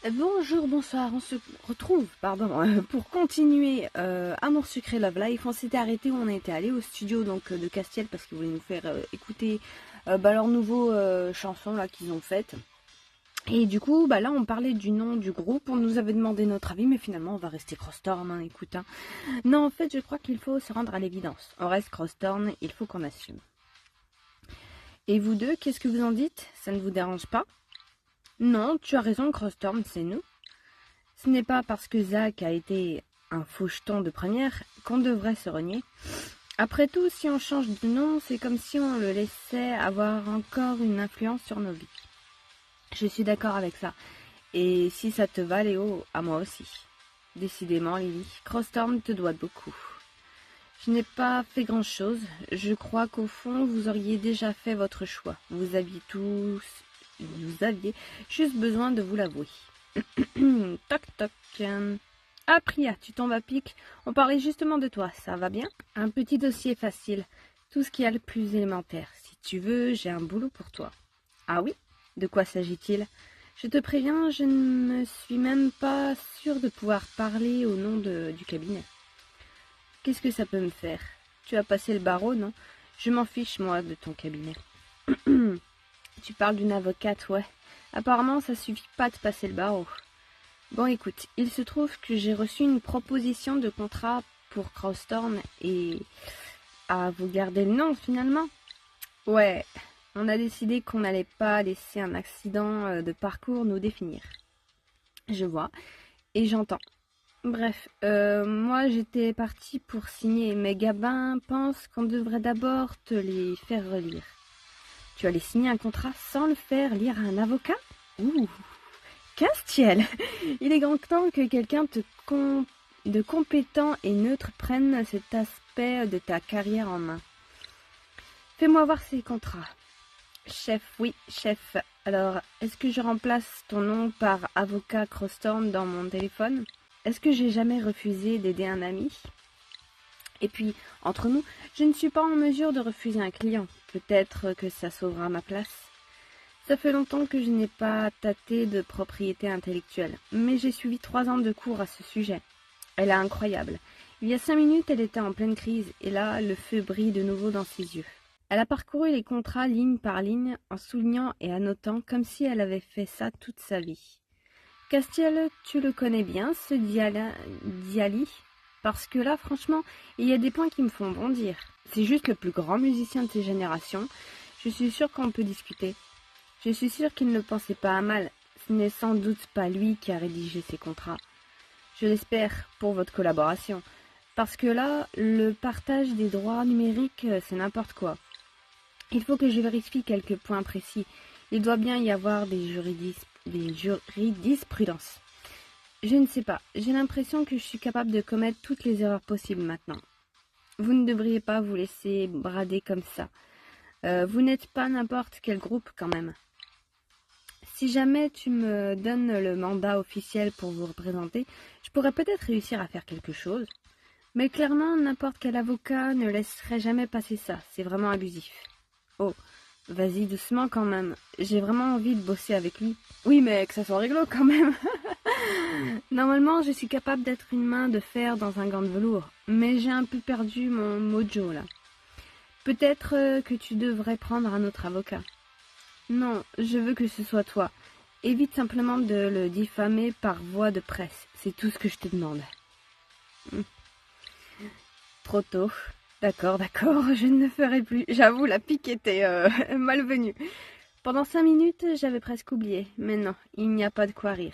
Bonjour, bonsoir, on se retrouve, pour continuer Amour Sucré Love Life. On s'était arrêté où on était allé au studio de Castiel parce qu'ils voulaient nous faire écouter leur nouveau chanson là qu'ils ont faite. Et du coup, là on parlait du nom du groupe, on nous avait demandé notre avis, mais finalement on va rester Crosstown, hein, écoute. Hein. Non, en fait, je crois qu'il faut se rendre à l'évidence. On reste Crosstown, il faut qu'on assume. Et vous deux, qu'est-ce que vous en dites? Ça ne vous dérange pas? Non, tu as raison, Crosstown, c'est nous. Ce n'est pas parce que Zach a été un faucheton de première qu'on devrait se renier. Après tout, si on change de nom, c'est comme si on le laissait avoir encore une influence sur nos vies. Je suis d'accord avec ça. Et si ça te va, Léo, à moi aussi. Décidément, Lily, Crosstown te doit beaucoup. Je n'ai pas fait grand-chose. Je crois qu'au fond, vous auriez déjà fait votre choix. Vous aviez juste besoin de vous l'avouer. Toc toc. Ah, Priya, tu tombes à pic. On parlait justement de toi, ça va bien? Un petit dossier facile. Tout ce qu'il y a le plus élémentaire. Si tu veux, j'ai un boulot pour toi. Ah oui? De quoi s'agit-il? Je te préviens, je ne me suis même pas sûre de pouvoir parler au nom du cabinet. Qu'est-ce que ça peut me faire? Tu as passé le barreau, non? Je m'en fiche, moi, de ton cabinet. Tu parles d'une avocate, ouais. Apparemment, ça suffit pas de passer le barreau. Bon, écoute, il se trouve que j'ai reçu une proposition de contrat pour Crosstown et... Ah, vous gardez le nom, finalement? Ouais, on a décidé qu'on n'allait pas laisser un accident de parcours nous définir. Je vois, et j'entends. Bref, moi j'étais partie pour signer, mais Gabin pense qu'on devrait d'abord te les faire relire. Tu allais signer un contrat sans le faire lire à un avocat? Ouh, Castiel! Il est grand temps que quelqu'un de compétent et neutre prenne cet aspect de ta carrière en main. Fais-moi voir ces contrats. Chef, oui, chef. Alors, est-ce que je remplace ton nom par avocat Crosstown dans mon téléphone? Est-ce que j'ai jamais refusé d'aider un ami? Et puis, entre nous, je ne suis pas en mesure de refuser un client. Peut-être que ça sauvera ma place. Ça fait longtemps que je n'ai pas tâté de propriété intellectuelle, mais j'ai suivi 3 ans de cours à ce sujet. Elle est incroyable. Il y a 5 minutes, elle était en pleine crise, et là, le feu brille de nouveau dans ses yeux. Elle a parcouru les contrats ligne par ligne, en soulignant et annotant comme si elle avait fait ça toute sa vie. Castiel, tu le connais bien, ce Diali? Parce que là, franchement, il y a des points qui me font bondir. C'est juste le plus grand musicien de ses générations. Je suis sûre qu'on peut discuter. Je suis sûre qu'il ne pensait pas à mal. Ce n'est sans doute pas lui qui a rédigé ces contrats. Je l'espère pour votre collaboration. Parce que là, le partage des droits numériques, c'est n'importe quoi. Il faut que je vérifie quelques points précis. Il doit bien y avoir des jurisprudences. Je ne sais pas. J'ai l'impression que je suis capable de commettre toutes les erreurs possibles maintenant. Vous ne devriez pas vous laisser brader comme ça. Vous n'êtes pas n'importe quel groupe quand même. Si jamais tu me donnes le mandat officiel pour vous représenter, je pourrais peut-être réussir à faire quelque chose. Mais clairement, n'importe quel avocat ne laisserait jamais passer ça. C'est vraiment abusif. Oh, vas-y doucement quand même. J'ai vraiment envie de bosser avec lui. Oui, mais que ça soit rigolo quand même. Normalement, je suis capable d'être une main de fer dans un gant de velours. Mais j'ai un peu perdu mon mojo là. Peut-être que tu devrais prendre un autre avocat. Non, je veux que ce soit toi. Évite simplement de le diffamer par voie de presse. C'est tout ce que je te demande. Trop tôt. D'accord, je ne le ferai plus. J'avoue, la pique était malvenue. Pendant 5 minutes, j'avais presque oublié. Mais non, il n'y a pas de quoi rire.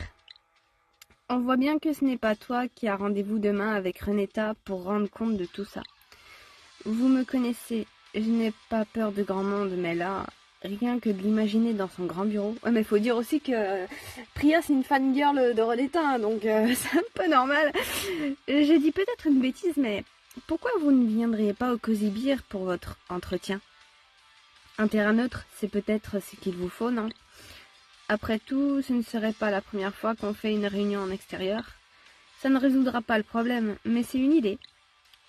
On voit bien que ce n'est pas toi qui as rendez-vous demain avec Renetta pour rendre compte de tout ça. Vous me connaissez, je n'ai pas peur de grand monde, mais là, rien que de l'imaginer dans son grand bureau. Ouais, mais faut dire aussi que Priya, c'est une fangirl de Renetta, hein, donc c'est un peu normal. J'ai dit peut-être une bêtise, mais pourquoi vous ne viendriez pas au Cozy Beer pour votre entretien? Un terrain neutre, c'est peut-être ce qu'il vous faut, non? Après tout, ce ne serait pas la première fois qu'on fait une réunion en extérieur. Ça ne résoudra pas le problème, mais c'est une idée.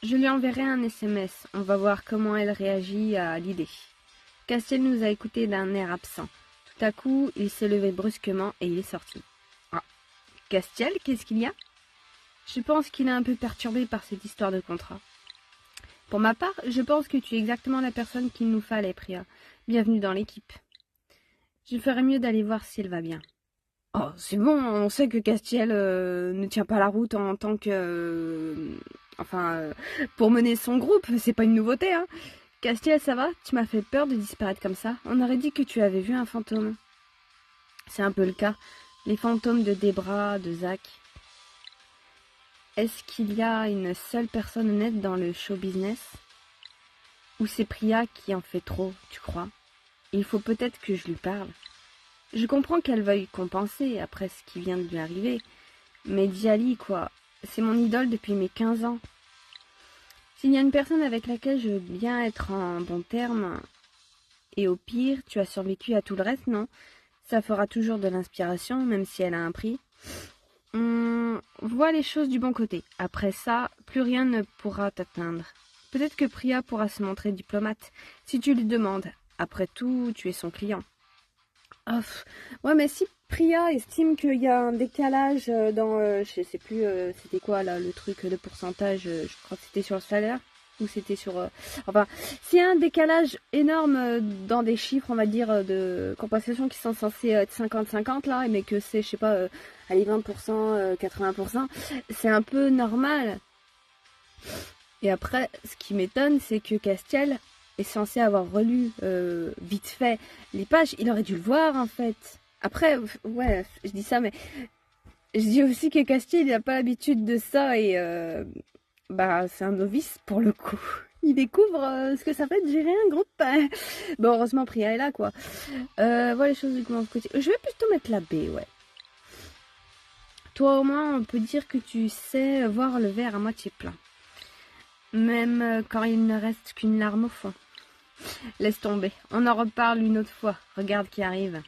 Je lui enverrai un SMS, on va voir comment elle réagit à l'idée. Castiel nous a écoutés d'un air absent. Tout à coup, il s'est levé brusquement et il est sorti. Ah, Castiel, qu'est-ce qu'il y a? Je pense qu'il est un peu perturbé par cette histoire de contrat. Pour ma part, je pense que tu es exactement la personne qu'il nous fallait, Priya. Bienvenue dans l'équipe. Je ferais mieux d'aller voir si elle va bien. Oh, c'est bon, on sait que Castiel ne tient pas la route en tant que... pour mener son groupe, c'est pas une nouveauté, hein. Castiel, ça va? Tu m'as fait peur de disparaître comme ça. On aurait dit que tu avais vu un fantôme. C'est un peu le cas. Les fantômes de Debra, de Zach. Est-ce qu'il y a une seule personne honnête dans le show business? Ou c'est Priya qui en fait trop, tu crois? Il faut peut-être que je lui parle. Je comprends qu'elle veuille compenser après ce qui vient de lui arriver. Mais Djali, quoi, c'est mon idole depuis mes 15 ans. S'il y a une personne avec laquelle je veux bien être en bon terme, et au pire, tu as survécu à tout le reste, non? Ça fera toujours de l'inspiration, même si elle a un prix. Vois les choses du bon côté. Après ça, plus rien ne pourra t'atteindre. Peut-être que Priya pourra se montrer diplomate, si tu lui demandes. Après tout, tu es son client. Oh, ouais, mais si Priya estime qu'il y a un décalage dans... je sais plus, c'était quoi là, le truc de pourcentage, je crois que c'était sur le salaire, ou c'était sur... s'il y a un décalage énorme dans des chiffres, on va dire, de compensation qui sont censés être 50-50 là, mais que c'est, je sais pas, allez, 20%, 80%, c'est un peu normal. Et après, ce qui m'étonne, c'est que Castiel est censé avoir relu vite fait les pages. Il aurait dû le voir, en fait. Après, ouais, je dis ça, mais je dis aussi que Castiel, il n'a pas l'habitude de ça et c'est un novice pour le coup. Il découvre ce que ça fait de gérer un groupe. Bon, heureusement, Priya est là, quoi. Voilà les choses du côté. Je vais plutôt mettre la B, ouais. Toi, au moins, on peut dire que tu sais voir le verre à moitié plein. Même quand il ne reste qu'une larme au fond. Laisse tomber, on en reparle une autre fois. Regarde qui arrive.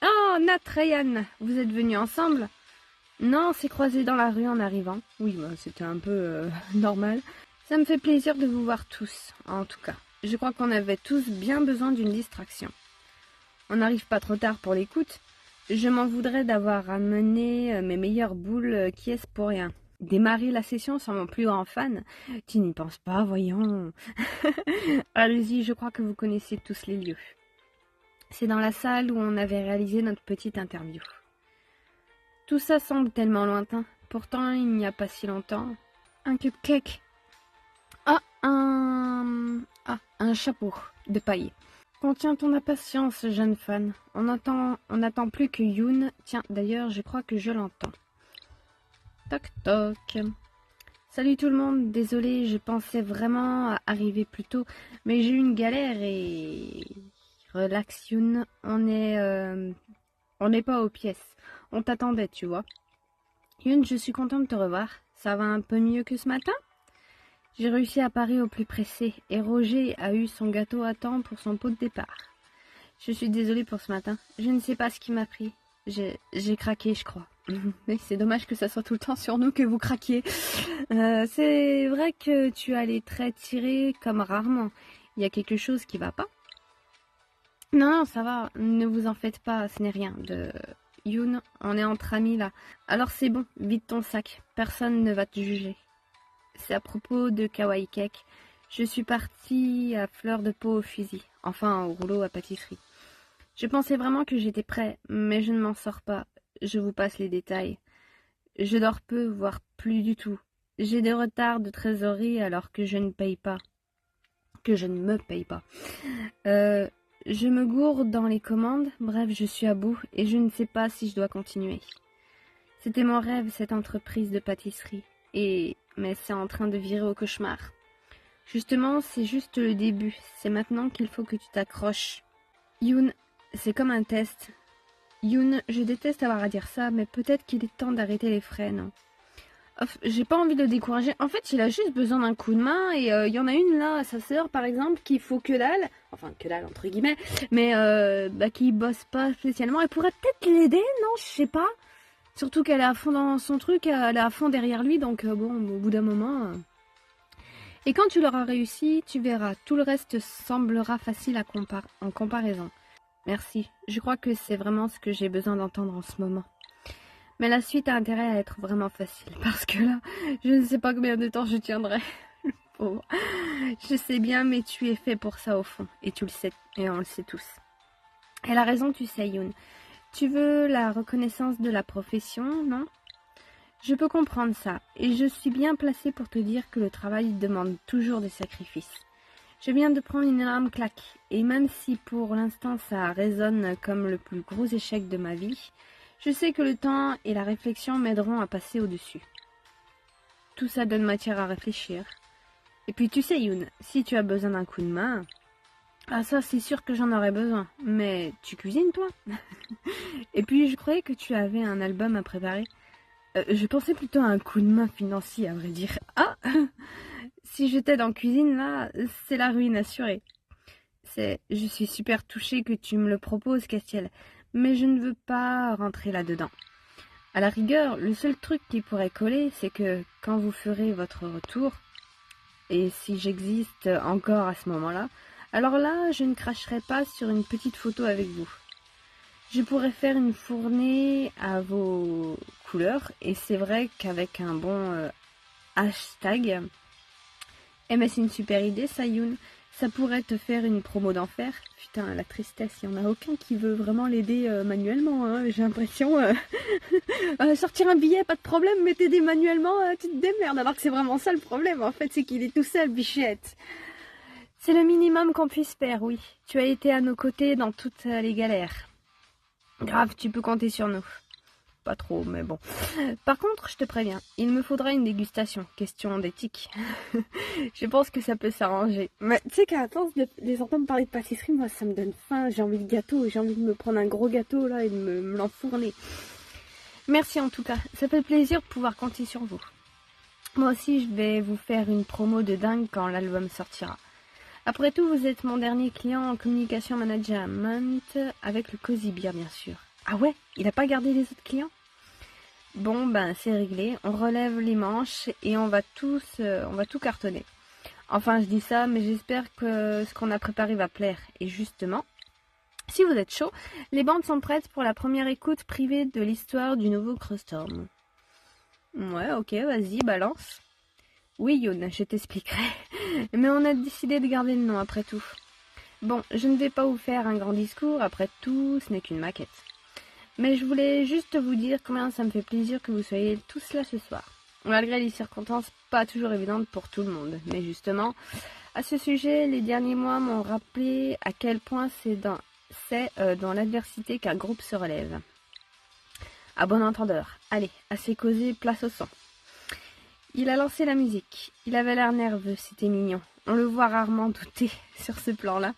Oh, Nat, Ryan, vous êtes venus ensemble? Non, on s'est croisés dans la rue en arrivant. Oui, c'était un peu normal. Ça me fait plaisir de vous voir tous, en tout cas. Je crois qu'on avait tous bien besoin d'une distraction. On n'arrive pas trop tard pour l'écoute. Je m'en voudrais d'avoir ramené mes meilleures boules qui est pour rien. Démarrer la session sans mon plus grand fan? Tu n'y penses pas, voyons. Allez-y, je crois que vous connaissez tous les lieux. C'est dans la salle où on avait réalisé notre petite interview. Tout ça semble tellement lointain. Pourtant, il n'y a pas si longtemps. Un cupcake. Un chapeau de paille. Contiens ton impatience, jeune fan. On n'attend plus que Yoon. Tiens, d'ailleurs, je crois que je l'entends. Toc toc. Salut tout le monde, désolé, je pensais vraiment arriver plus tôt, mais j'ai eu une galère et... Relax Yoon, on n'est pas aux pièces. On t'attendait, tu vois. Yoon, je suis contente de te revoir. Ça va un peu mieux que ce matin? J'ai réussi à parer au plus pressé et Roger a eu son gâteau à temps pour son pot de départ. Je suis désolée pour ce matin. Je ne sais pas ce qui m'a pris. J'ai craqué, je crois. Mais c'est dommage que ça soit tout le temps sur nous que vous craquiez. C'est vrai que tu as les traits tirés comme rarement. Il y a quelque chose qui va pas? Non, ça va. Ne vous en faites pas, ce n'est rien. Yoon, on est entre amis là. Alors c'est bon, vide ton sac. Personne ne va te juger. C'est à propos de Kawaii Cake. Je suis partie à fleur de peau au fusil. Enfin, au rouleau à pâtisserie. Je pensais vraiment que j'étais prêt, mais je ne m'en sors pas. Je vous passe les détails. Je dors peu, voire plus du tout. J'ai des retards de trésorerie alors que je ne paye pas. Que je ne me paye pas. Je me gourde dans les commandes. Bref, je suis à bout et je ne sais pas si je dois continuer. C'était mon rêve, cette entreprise de pâtisserie. Mais c'est en train de virer au cauchemar. Justement, c'est juste le début. C'est maintenant qu'il faut que tu t'accroches. Yoon, c'est comme un test. Yoon, je déteste avoir à dire ça, mais peut-être qu'il est temps d'arrêter les frais, non? J'ai pas envie de le décourager. En fait, il a juste besoin d'un coup de main et il y en a une là, sa sœur par exemple, qui faut que dalle. Enfin, que dalle entre guillemets. Mais qui bosse pas spécialement. Elle pourrait peut-être l'aider, non? Je sais pas. Surtout qu'elle est à fond dans son truc, elle est à fond derrière lui, donc au bout d'un moment... Et quand tu l'auras réussi, tu verras, tout le reste semblera facile en comparaison. Merci, je crois que c'est vraiment ce que j'ai besoin d'entendre en ce moment. Mais la suite a intérêt à être vraiment facile, parce que là, je ne sais pas combien de temps je tiendrai. Pauvre. Je sais bien, mais tu es fait pour ça au fond, et tu le sais, et on le sait tous. Elle a raison, tu sais, Yoon. Tu veux la reconnaissance de la profession, non? Je peux comprendre ça, et je suis bien placée pour te dire que le travail demande toujours des sacrifices. Je viens de prendre une énorme claque, et même si pour l'instant ça résonne comme le plus gros échec de ma vie, je sais que le temps et la réflexion m'aideront à passer au-dessus. Tout ça donne matière à réfléchir. Et puis tu sais, Yoon, si tu as besoin d'un coup de main... Ah ça, c'est sûr que j'en aurais besoin. Mais tu cuisines, toi? Et puis, je croyais que tu avais un album à préparer. Je pensais plutôt à un coup de main financier, à vrai dire. Ah! Si je t'aide en cuisine, là, c'est la ruine assurée. Je suis super touchée que tu me le proposes, Castiel. Mais je ne veux pas rentrer là-dedans. À la rigueur, le seul truc qui pourrait coller, c'est que quand vous ferez votre retour, et si j'existe encore à ce moment-là, alors là, je ne cracherai pas sur une petite photo avec vous. Je pourrais faire une fournée à vos couleurs, et c'est vrai qu'avec un bon hashtag, eh ben c'est une super idée, Sayoun. Ça pourrait te faire une promo d'enfer. Putain, la tristesse, il n'y en a aucun qui veut vraiment l'aider manuellement, hein. J'ai l'impression... sortir un billet, pas de problème, mais t'aider manuellement, tu te démerdes. Alors que c'est vraiment ça le problème, en fait, c'est qu'il est tout seul, bichette. C'est le minimum qu'on puisse faire, oui. Tu as été à nos côtés dans toutes les galères. Grave, tu peux compter sur nous. Pas trop, mais bon. Par contre, je te préviens, il me faudra une dégustation. Question d'éthique. Je pense que ça peut s'arranger. Mais tu sais qu'à force de les entendre parler de pâtisserie, moi ça me donne faim. J'ai envie de gâteau. J'ai envie de me prendre un gros gâteau là et de me l'enfourner. Merci en tout cas. Ça fait plaisir de pouvoir compter sur vous. Moi aussi, je vais vous faire une promo de dingue quand l'album sortira. Après tout, vous êtes mon dernier client en communication management avec le Cozy Beer, bien sûr. Ah ouais, il a pas gardé les autres clients? Bon, ben c'est réglé, on relève les manches et on va tout cartonner. Enfin, je dis ça, mais j'espère que ce qu'on a préparé va plaire. Et justement, si vous êtes chaud, les bandes sont prêtes pour la première écoute privée de l'histoire du nouveau Crossstorm. Ouais, ok, vas-y, balance. Oui, Yoon, je t'expliquerai. Mais on a décidé de garder le nom après tout. Bon, je ne vais pas vous faire un grand discours, après tout, ce n'est qu'une maquette. Mais je voulais juste vous dire combien ça me fait plaisir que vous soyez tous là ce soir. Malgré les circonstances pas toujours évidentes pour tout le monde. Mais justement, à ce sujet, les derniers mois m'ont rappelé à quel point c'est dans l'adversité qu'un groupe se relève. À bon entendeur, allez, assez causé, place au son. Il a lancé la musique. Il avait l'air nerveux, c'était mignon. On le voit rarement douter sur ce plan-là.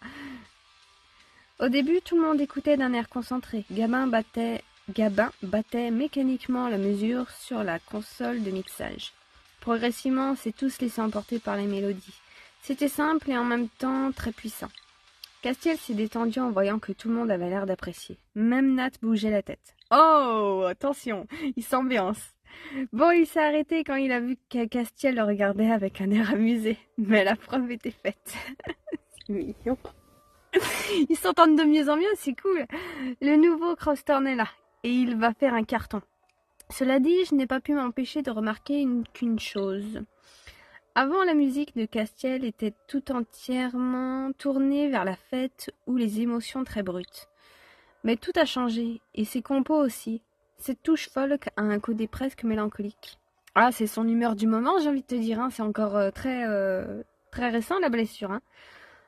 Au début, tout le monde écoutait d'un air concentré. Gabin battait mécaniquement la mesure sur la console de mixage. Progressivement, on s'est tous laissés emporter par les mélodies. C'était simple et en même temps très puissant. Castiel s'est détendu en voyant que tout le monde avait l'air d'apprécier. Même Nat bougeait la tête. Oh, attention, il s'ambiance. Bon, il s'est arrêté quand il a vu que Castiel le regardait avec un air amusé. Mais la preuve était faite. C'est mignon. Ils s'entendent de mieux en mieux, c'est cool. Le nouveau Crossstorm est là, et il va faire un carton. Cela dit, je n'ai pas pu m'empêcher de remarquer qu'une chose. Avant, la musique de Castiel était tout entièrement tournée vers la fête ou les émotions très brutes. Mais tout a changé, et ses compos aussi. Cette touche folk a un côté presque mélancolique. Ah, c'est son humeur du moment, j'ai envie de te dire, hein. C'est encore très récent la blessure, hein.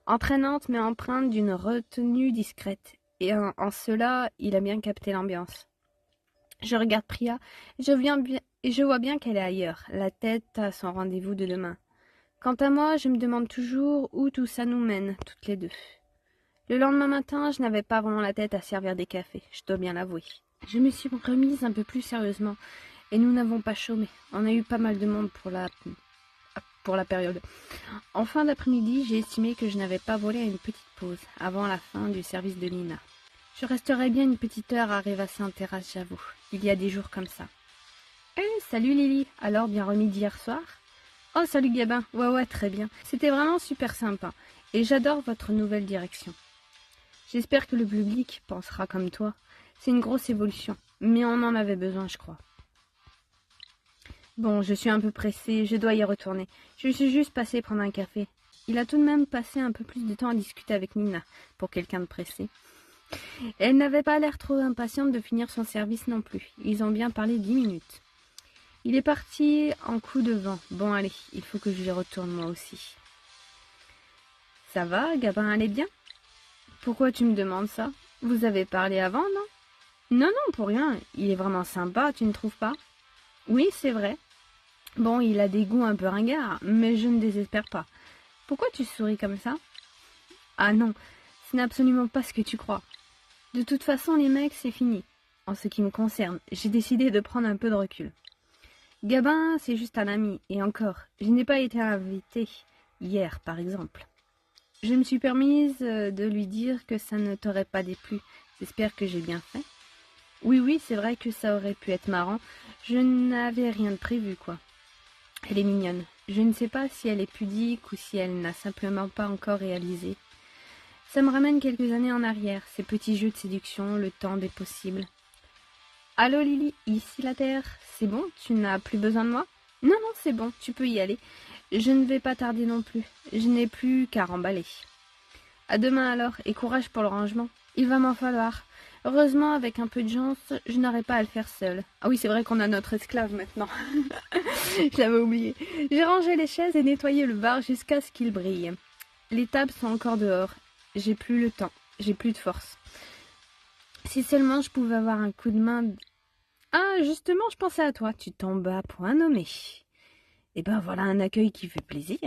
Entraînante mais empreinte d'une retenue discrète. Et en cela, il a bien capté l'ambiance. Je regarde Priya et je vois bien qu'elle est ailleurs, la tête à son rendez-vous de demain. Quant à moi, je me demande toujours où tout ça nous mène, toutes les deux. Le lendemain matin, je n'avais pas vraiment la tête à servir des cafés, je dois bien l'avouer. Je me suis remise un peu plus sérieusement, et nous n'avons pas chômé. On a eu pas mal de monde pour la période. En fin d'après-midi, j'ai estimé que je n'avais pas volé à une petite pause, avant la fin du service de Nina. Je resterai bien une petite heure à rêvasser en terrasse, j'avoue. Il y a des jours comme ça. Salut Lily, alors bien remis d'hier soir? Oh, salut Gabin, ouais, très bien. C'était vraiment super sympa, et j'adore votre nouvelle direction. J'espère que le public pensera comme toi. C'est une grosse évolution. mais on en avait besoin, je crois. Bon, je suis un peu pressée, je dois y retourner. Je suis juste passée prendre un café. Il a tout de même passé un peu plus de temps à discuter avec Nina, pour quelqu'un de pressé. Elle n'avait pas l'air trop impatiente de finir son service non plus. Ils ont bien parlé 10 minutes. Il est parti en coup de vent. Bon, allez, il faut que j'y retourne moi aussi. Ça va, Gabin allait bien? Pourquoi tu me demandes ça? Vous avez parlé avant, non? Non, non, pour rien. Il est vraiment sympa, tu ne trouves pas? Oui, c'est vrai. Bon, il a des goûts un peu ringards, mais je ne désespère pas. Pourquoi tu souris comme ça? Ah non, ce n'est absolument pas ce que tu crois. De toute façon, les mecs, c'est fini. En ce qui me concerne, j'ai décidé de prendre un peu de recul. Gabin, c'est juste un ami, et encore, je n'ai pas été invitée hier, par exemple. Je me suis permise de lui dire que ça ne t'aurait pas déplu. J'espère que j'ai bien fait. Oui, c'est vrai que ça aurait pu être marrant. Je n'avais rien de prévu, quoi. Elle est mignonne. Je ne sais pas si elle est pudique ou si elle n'a simplement pas encore réalisé. Ça me ramène quelques années en arrière, ces petits jeux de séduction, le temps des possibles. Allô Lily, ici la Terre. C'est bon, tu n'as plus besoin de moi? Non, non, c'est bon, tu peux y aller. Je ne vais pas tarder non plus. Je n'ai plus qu'à remballer. À demain alors, et courage pour le rangement. Il va m'en falloir. Heureusement, avec un peu de chance, je n'aurai pas à le faire seule. Ah oui, c'est vrai qu'on a notre esclave maintenant. Je l'avais oublié. J'ai rangé les chaises et nettoyé le bar jusqu'à ce qu'il brille. Les tables sont encore dehors. J'ai plus le temps. J'ai plus de force. Si seulement je pouvais avoir un coup de main... Ah, justement, je pensais à toi. Tu tombes à point nommé. Eh ben, voilà un accueil qui fait plaisir.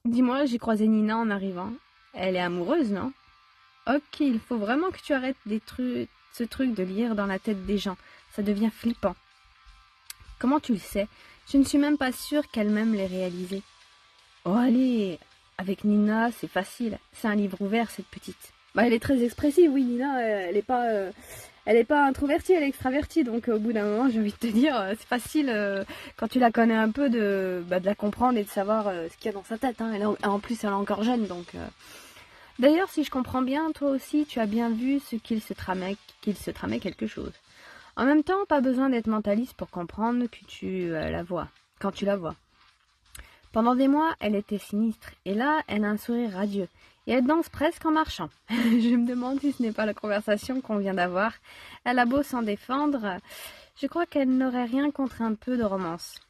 Dis-moi, j'ai croisé Nina en arrivant. Elle est amoureuse, non? Ok, il faut vraiment que tu arrêtes ce truc de lire dans la tête des gens. Ça devient flippant. Comment tu le sais? Je ne suis même pas sûre qu'elle-même l'ait réalisé. Oh allez, avec Nina, c'est facile. C'est un livre ouvert, cette petite. Bah, elle est très expressive, oui, Nina, elle est pas introvertie, elle est extravertie. Donc au bout d'un moment, j'ai envie de te dire, c'est facile quand tu la connais un peu de la comprendre et de savoir ce qu'il y a dans sa tête. Hein. En plus, elle est encore jeune, donc... D'ailleurs, si je comprends bien, toi aussi, tu as bien vu qu'il se tramait quelque chose. En même temps, pas besoin d'être mentaliste pour comprendre que tu la vois, quand tu la vois. Pendant des mois, elle était sinistre, et là, elle a un sourire radieux, et elle danse presque en marchant. Je me demande si ce n'est pas la conversation qu'on vient d'avoir. Elle a beau s'en défendre, je crois qu'elle n'aurait rien contre un peu de romance.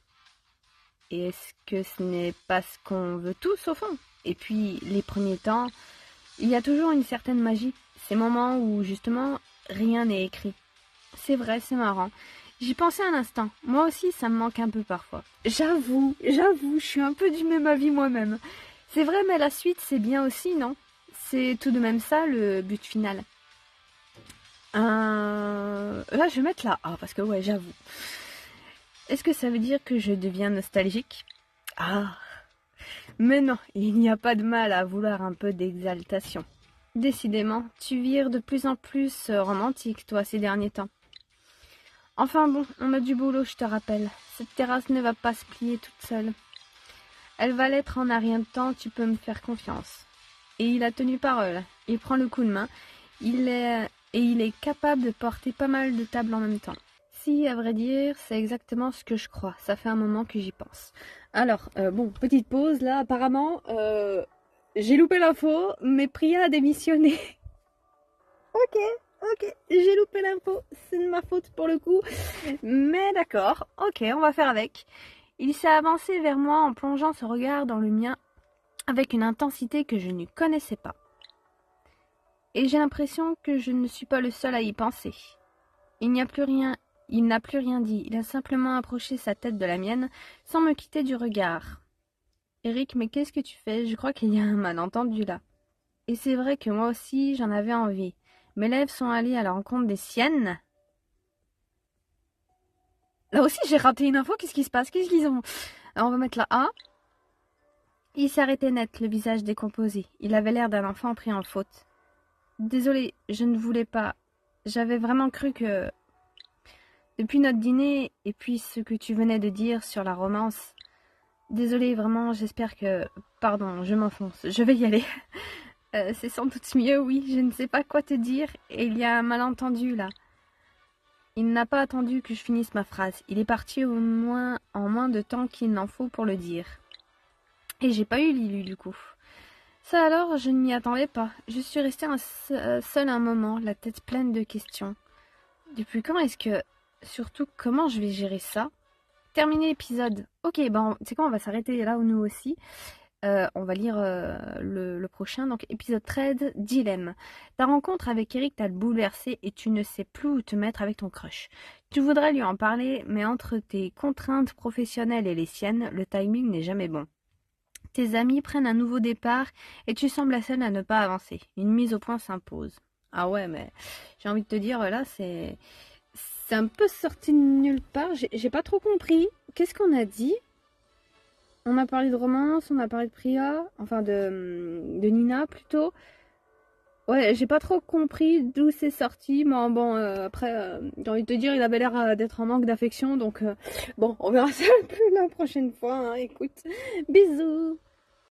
Et est-ce que ce n'est pas ce qu'on veut tous, au fond? Et puis, les premiers temps... Il y a toujours une certaine magie, ces moments où, justement, rien n'est écrit. C'est vrai, c'est marrant. J'y pensais un instant. Moi aussi, ça me manque un peu parfois. J'avoue, je suis un peu du même avis moi-même. C'est vrai, mais la suite, c'est bien aussi, non? C'est tout de même ça, le but final. Là, je vais mettre la A, parce que, ouais, j'avoue. Est-ce que ça veut dire que je deviens nostalgique? Ah, mais non, il n'y a pas de mal à vouloir un peu d'exaltation. Décidément, tu vires de plus en plus romantique, toi, ces derniers temps. Enfin bon, on a du boulot, je te rappelle. Cette terrasse ne va pas se plier toute seule. Elle va l'être en un rien de temps, tu peux me faire confiance. Et il a tenu parole. Il prend le coup de main. Il est capable de porter pas mal de tables en même temps. Si, à vrai dire, c'est exactement ce que je crois. Ça fait un moment que j'y pense. Alors, bon, petite pause, là, apparemment, j'ai loupé l'info, mais Priya a démissionné. Ok, j'ai loupé l'info, c'est de ma faute pour le coup. Mais d'accord, ok, on va faire avec. Il s'est avancé vers moi en plongeant ce regard dans le mien avec une intensité que je ne connaissais pas. Et j'ai l'impression que je ne suis pas le seul à y penser. Il n'a plus rien dit, il a simplement approché sa tête de la mienne sans me quitter du regard. Eric, mais qu'est-ce que tu fais? Je crois qu'il y a un malentendu là. Et c'est vrai que moi aussi j'en avais envie. Mes lèvres sont allées à la rencontre des siennes. Là aussi j'ai raté une info, qu'est-ce qui se passe? Qu'est-ce qu'ils ont? Alors, on va mettre la A. Il s'arrêtait net, le visage décomposé. Il avait l'air d'un enfant pris en faute. Désolée, je ne voulais pas. J'avais vraiment cru que... Depuis notre dîner, et puis ce que tu venais de dire sur la romance... Désolée, vraiment, j'espère que... Pardon, je m'enfonce, je vais y aller. C'est sans doute mieux, oui, je ne sais pas quoi te dire, et il y a un malentendu, là. Il n'a pas attendu que je finisse ma phrase. Il est parti en moins de temps qu'il n'en faut pour le dire. Et j'ai pas eu Lilu du coup. Ça alors, je ne m'y attendais pas. Je suis restée seule un moment, la tête pleine de questions. Depuis quand est-ce que... Surtout, comment je vais gérer ça? Terminer l'épisode. Ok, ben, tu sais quoi, on va s'arrêter là où nous aussi. On va lire le prochain. Donc, épisode 13, dilemme. Ta rencontre avec Eric t'a bouleversé et tu ne sais plus où te mettre avec ton crush. Tu voudrais lui en parler, mais entre tes contraintes professionnelles et les siennes, le timing n'est jamais bon. Tes amis prennent un nouveau départ et tu sembles la seule à ne pas avancer. Une mise au point s'impose. Ah ouais, mais j'ai envie de te dire, là, c'est un peu sorti de nulle part. J'ai pas trop compris. Qu'est-ce qu'on a dit? On a parlé de romance, on a parlé de Priya, enfin de Nina plutôt. Ouais, j'ai pas trop compris d'où c'est sorti. Mais bon, après, j'ai envie de te dire, il avait l'air d'être en manque d'affection. Donc, bon, on verra ça un peu la prochaine fois. Hein, écoute, bisous!